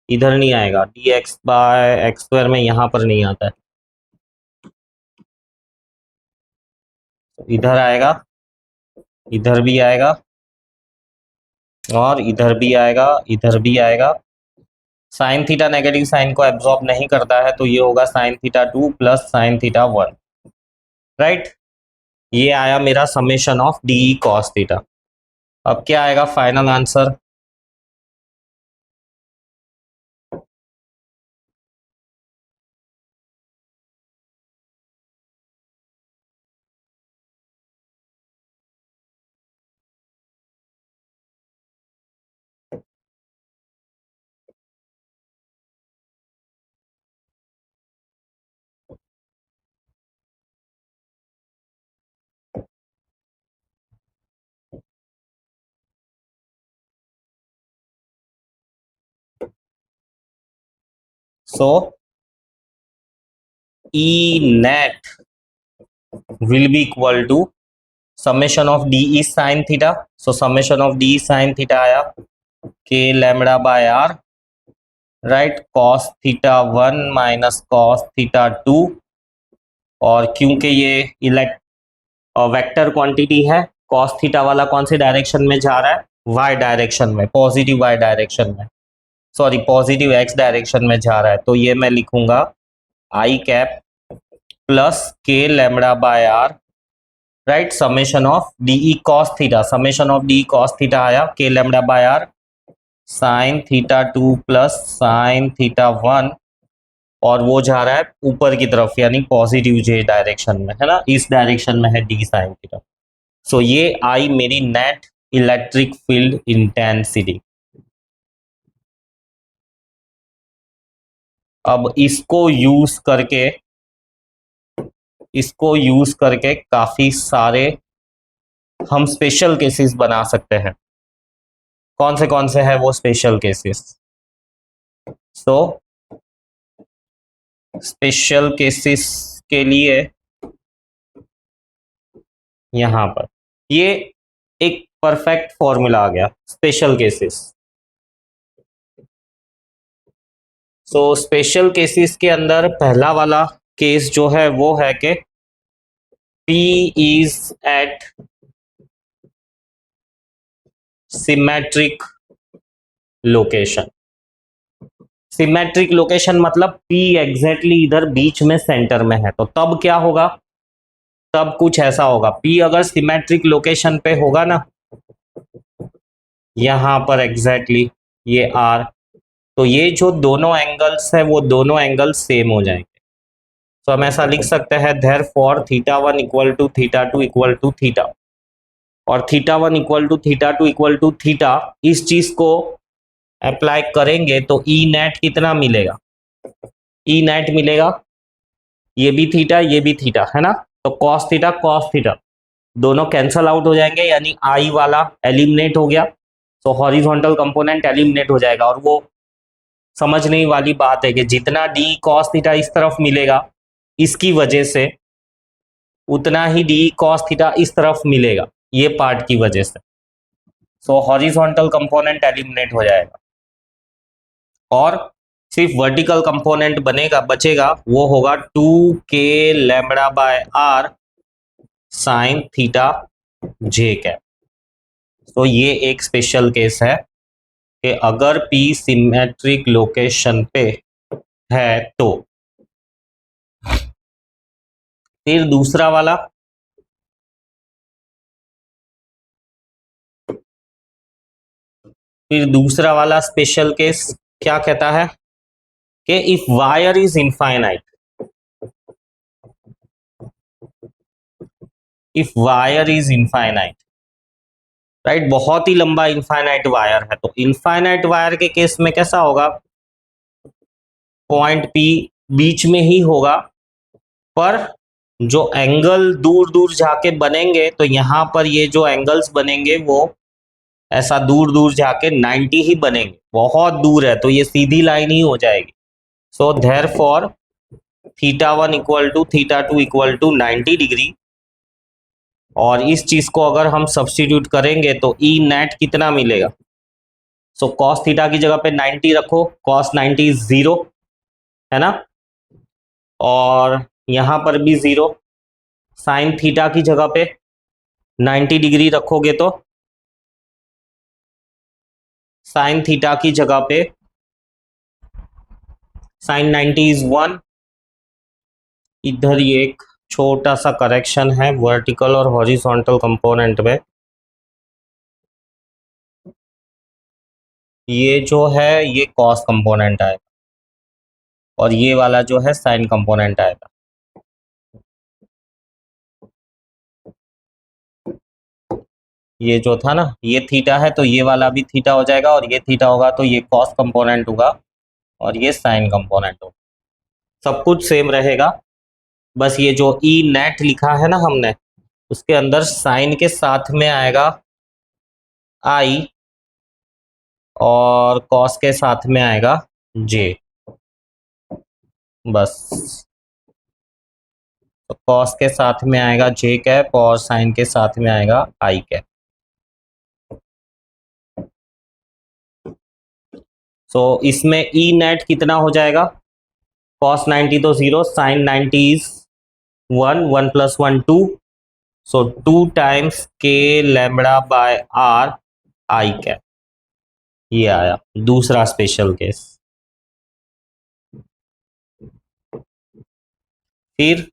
इधर नहीं आएगा, D X by X square में यहाँ पर नहीं आता है, इधर आएगा, इधर भी आएगा, और इधर भी आएगा, इधर भी आएगा। साइन थीटा नेगेटिव साइन को एब्जॉर्ब नहीं करता है, तो ये होगा sine theta two plus sine theta one, right. ये आया मेरा summation of D cos theta. अब क्या आएगा final answer, so E net will be equal to summation of D E sine theta. So summation of D sine theta आया K lambda by are, right, cos theta one minus cos theta two, और क्योंकि ये vector quantity है, cos theta वाला कौन से direction में जा रहा है, वाई डायरेक्शन में, पॉजिटिव वाई डायरेक्शन में, सॉरी पॉजिटिव एक्स डायरेक्शन में जा रहा है, तो ये मैं लिखूंगा आई कैप प्लस के lambda by are, right, summation of D cos theta, summation of D cos theta आया K lambda by R sine theta two plus sine theta one, और वो जा रहा है ऊपर की तरफ यानी पॉजिटिव जे डायरेक्शन में, है ना, इस डायरेक्शन में है डी साइन थीटा। सो ये आई मेरी नेट इलेक्ट्रिक फील्ड इंटेंसिटी। अब इसको यूज करके काफी सारे हम स्पेशल केसेस बना सकते हैं। कौन से हैं वो special cases? So special cases के लिए यहां पर ये एक परफेक्ट फॉर्मूला आ गया, special cases. So special cases के अंदर पहला वाला केस जो है वो है कि P is at symmetric location. Symmetric location मतलब P एग्जैक्टली इधर बीच में सेंटर में है, तो तब क्या होगा, तब कुछ ऐसा होगा, P अगर सिमेट्रिक लोकेशन पे होगा ना, यहां पर एग्जैक्टली ये R, तो ये जो दोनों एंगल्स है वो दोनों एंगल्स सेम हो जाएंगे। तो हम ऐसा लिख सकते हैं therefore theta one equal to theta two equal to theta, और theta one equal to theta two equal to theta, इस चीज को अप्लाई करेंगे तो ई नेट कितना मिलेगा? ई नेट मिलेगा, ये भी थीटा ये भी थीटा है ना, तो कॉस थीटा दोनों कैंसल आउट हो जाएंगे, यानी आई वाला एलिमिनेट हो गया, तो हॉरिजॉन्टल कंपोनेंट एलिमिनेट हो जाएगा। और वो समझने वाली बात है कि जितना डी कॉस थीटा इस तरफ मिलेगा इसकी वजह से, उतना ही डी कॉस थीटा इस तरफ मिलेगा ये पार्ट की वजह से। सो हॉरिजॉन्टल कंपोनेंट एलिमिनेट हो जाएगा और सिर्फ वर्टिकल कंपोनेंट बचेगा, वो होगा 2k lambda by R sine theta J cap. तो ये एक स्पेशल केस है कि अगर P सिमेट्रिक लोकेशन पे है तो। फिर दूसरा वाला स्पेशल केस क्या कहता है कि if wire is infinite, if wire is infinite, right, बहुत ही लंबा इनफाइनाइट वायर है, तो इनफाइनाइट वायर के केस में कैसा होगा, पॉइंट P बीच में ही होगा, पर जो एंगल दूर दूर जाके बनेंगे, तो यहां पर ये जो एंगल्स बनेंगे वो ऐसा दूर दूर जाके 90 ही बनेंगे, बहुत दूर है तो ये सीधी लाइन ही हो जाएगी। So therefore θ1 equal to θ2 equal to 90 degree, और इस चीज को अगर हम सब्स्टिट्यूट करेंगे तो ई नेट कितना मिलेगा, सो कॉस थीटा की जगह पे 90 रखो, कॉस 90 0 है ना, और यहां पर भी 0, साइन थीटा की जगह पे 90 डिग्री रखोगे तो साइन थीटा की जगह पे साइन 90 इज 1। इधर ये एक छोटा सा करेक्शन है वर्टिकल और हॉरिजॉन्टल कंपोनेंट में, ये जो है ये कॉस कंपोनेंट आएगा और ये वाला जो है साइन कंपोनेंट आएगा। ये जो था ना ये थीटा है तो ये वाला भी थीटा हो जाएगा, और ये थीटा होगा तो ये कॉस कंपोनेंट होगा और ये साइन कंपोनेंट होगा, सब कुछ सेम रहेगा। बस ये जो ई नेट लिखा है ना हमने, उसके अंदर साइन के साथ में आएगा आई और कॉस के साथ में आएगा जे, बस। तो कॉस के साथ में आएगा जे कैप और साइन के साथ में आएगा आई कैप। सो इसमें ई नेट कितना हो जाएगा, कॉस 90 तो 0, sine 90 is 1, 1 plus 1 2, so 2 times k lambda by r i cap. ये आया दूसरा स्पेशल केस। फिर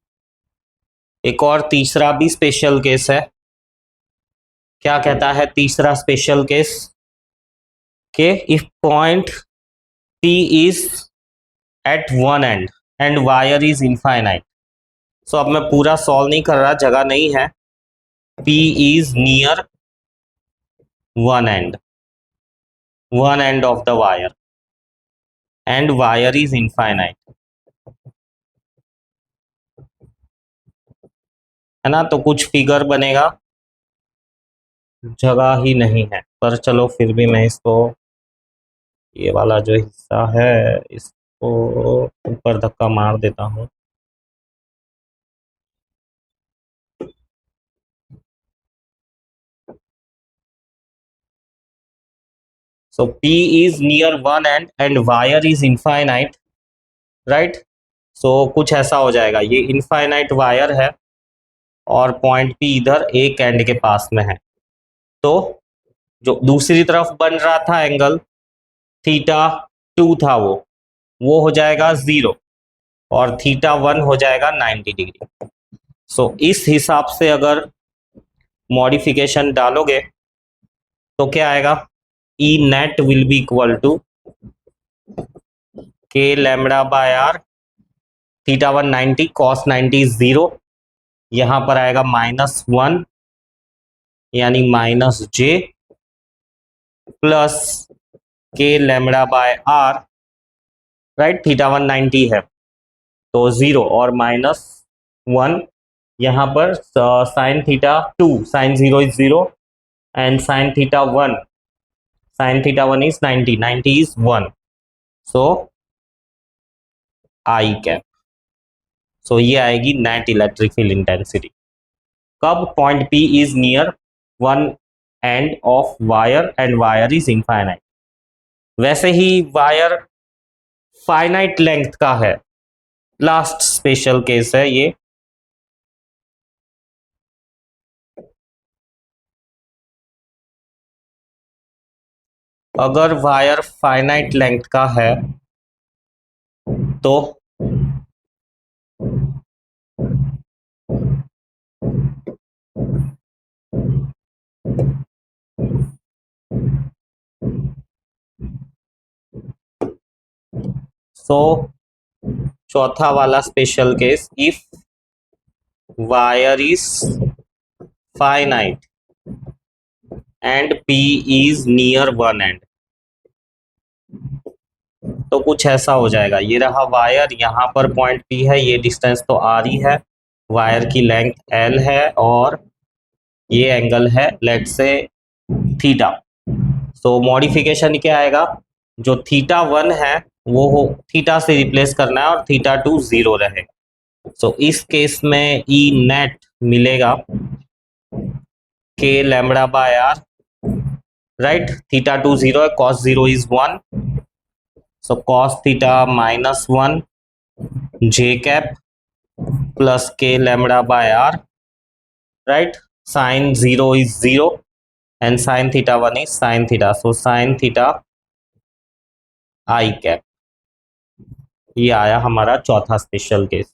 एक और तीसरा भी स्पेशल केस है। क्या कहता है तीसरा स्पेशल केस के if point P is at one end end wire is infinite. So अब मैं पूरा सॉल्व नहीं कर रहा, जगह नहीं है। P is near one end of the wire and wire is infinite, है ना, तो कुछ फिगर बनेगा, जगह ही नहीं है, पर चलो फिर भी मैं इसको, ये वाला जो हिस्सा है इसको ऊपर धक्का मार देता हूँ। So P is near one end and wire is infinite, right? So कुछ ऐसा हो जाएगा, ये इनफाइनाइट वायर है और पॉइंट P इधर एक एंड के पास में है, तो जो दूसरी तरफ बन रहा था एंगल θ2 था वो हो जाएगा 0 और θ1 हो जाएगा 90 डिग्री। सो इस हिसाब से अगर मॉडिफिकेशन डालोगे तो क्या आएगा, E net will be equal to k lambda by r, θ1 90, cos 90 0, यहां पर आएगा -1 यानी -j प्लस के lambda by are, right, theta 190 है तो 0 और -1 यहाँ पर sine theta 2, sine 0 is 0 and sine theta 1, sine theta 1 is 90, 90 is 1, so i cap. So ये आएगी नेट इलेक्ट्रिक फील्ड इंटेंसिटी। कब point P is near one end of wire and wire is infinite. वैसे ही wire finite length का है, last special case है ये। अगर वायर फाइनाइट लेंथ का है तो चौथा वाला special case, if wire is finite and P is near one and, तो कुछ ऐसा हो जाएगा। ये रहा वायर, यहाँ पर पॉइंट P है, ये डिस्टेंस तो R ही है, वायर की लेंथ L है और ये एंगल है let's say theta. So modification क्या आएगा, जो थीटा 1 है वो थीटा से रिप्लेस करना है और थीटा 2 0 रहेगा। सो इस केस में E नेट मिलेगा k lambda by are, right, theta 2 0 है, cos 0 is 1, so cos theta -1 j cap plus के lambda by are, right, sine 0 is 0 and sine theta 1 is sine theta, so sine theta i cap. ये आया हमारा चौथा special case.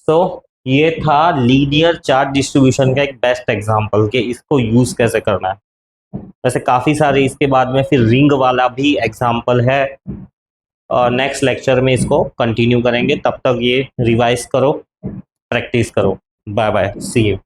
सो ये था linear charge distribution का एक बेस्ट एग्जांपल कि इसको यूज कैसे करना है। वैसे काफी सारे इसके बाद में फिर रिंग वाला भी एग्जांपल है, और नेक्स्ट लेक्चर में इसको कंटिन्यू करेंगे। तब तक ये रिवाइज करो, प्रैक्टिस करो। Bye bye, see you.